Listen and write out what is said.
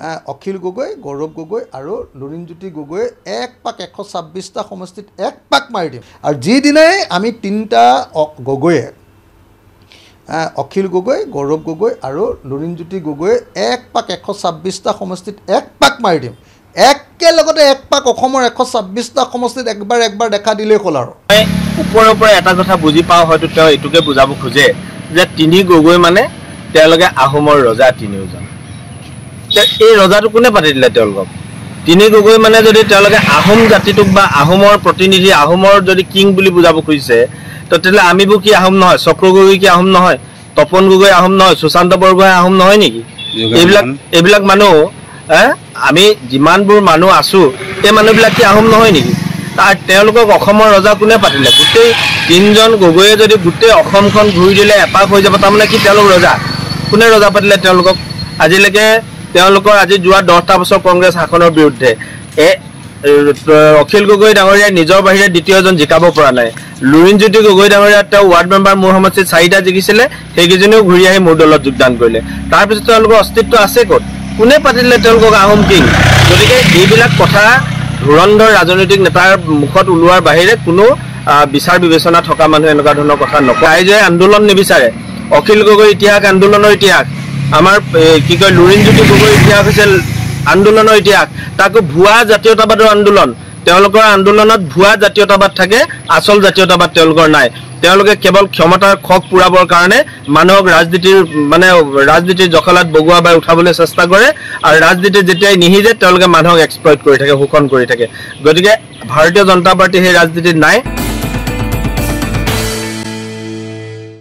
অখিল গগৈ, গৌৰৱ গগৈ আৰু লুৰিণজ্যোতি গগৈ এক পাক 126টা সমষ্টিত এক পাক মাৰি দিম। আৰু যিদিনাই আমি তিনিটা গগৈয়ে অখিল গগৈ, গৌৰৱ গগৈ আৰু লুৰিণজ্যোতি গগৈ এক পাক 126টা সমষ্টিত এক পাক মাৰি দিম। একেলগতে এক পাক অসমৰ 126টা সমষ্টিত একবাৰ দেখা দিলেই হ'ল। আৰু ওপৰৰ পৰা এটা কথা বুজি পাওঁ, হয়তো তেওঁ এইটোকে বুজাব খোজে যে তিনি গগৈ মানে তেওঁলোকে আহোমৰ ৰজা তিনিওজন। এই ৰজাটো কোনে পাতি দিলে তেওঁলোকক? তিনি গগৈ মানে যদি তেওঁলোকে আহোম জাতিটোক বা আহোমৰ প্ৰতিনিধি, আহোমৰ যদি কিং বুলি বুজাব খুজিছে, তেতিয়াহ'লে আমিবোৰ কি আহোম নহয়? চক্ৰ গগৈ কি আহোম নহয়? তপন গগৈ আহোম নহয়? সুশান্ত বৰগোহাঁই আহোম নহয় নেকি? এইবিলাক মানুহ আমি যিমানবোৰ মানুহ আছোঁ এই মানুহবিলাক কি আহোম নহয় নেকি? তাৰ তেওঁলোকক অসমৰ ৰজা কোনে পাতিলে? গোটেই তিনিজন গগৈয়ে যদি গোটেই অসমখন ঘূৰি দিলে এপাক হৈ যাব, তাৰমানে কি তেওঁলোক ৰজা? কোনে ৰজা পাতিলে তেওঁলোকক? আজিলৈকে তেওঁলোকৰ আজি যোৱা 10টা বছৰ কংগ্ৰেছ শাসনৰ বিৰুদ্ধে অখিল গগৈ ডাঙৰীয়াই নিজৰ বাহিৰে দ্বিতীয়জন জিকাব পৰা নাই। লুৰিণজ্যোতি গগৈ ডাঙৰীয়া তেওঁ ৱাৰ্ড মেম্বাৰ মোৰ সমষ্টিত 4টা জিকিছিলে, সেইকেইজনেও ঘূৰি আহি মোৰ দলত যোগদান কৰিলে। তাৰপিছত তেওঁলোকৰ অস্তিত্ব আছে ক'ত? কোনে পাতিলে তেওঁলোকক আহোম কিং? গতিকে এইবিলাক কথা ধুৰন্ধৰ ৰাজনৈতিক নেতাৰ মুখত ওলোৱাৰ বাহিৰে কোনো বিচাৰ বিবেচনা থকা মানুহে এনেকুৱা ধৰণৰ কথা নকয়। ৰাইজে আন্দোলন নিবিচাৰে। অখিল গগৈ ইতিহাস আন্দোলনৰ ইতিহাস, আমাৰ কি কয় লুৰিণজ্যোতি গগৈৰ ইতিহাস হৈছে আন্দোলনৰ ইতিহাস। তাকো ভুৱা জাতীয়তাবাদৰ আন্দোলন। তেওঁলোকৰ আন্দোলনত ভুৱা জাতীয়তাবাদ থাকে, আচল জাতীয়তাবাদ তেওঁলোকৰ নাই। তেওঁলোকে কেৱল ক্ষমতাৰ খক পুৰাবৰ কাৰণে মানুহক ৰাজনীতিৰ জখলাত বগোৱা বাই উঠাবলৈ চেষ্টা কৰে, আৰু ৰাজনীতিত যেতিয়াই নিহিজে তেওঁলোকে মানুহক এক্সপ্লইট কৰি থাকে, শোষণ কৰি থাকে। গতিকে ভাৰতীয় জনতা পাৰ্টি সেই ৰাজনীতিত নাই।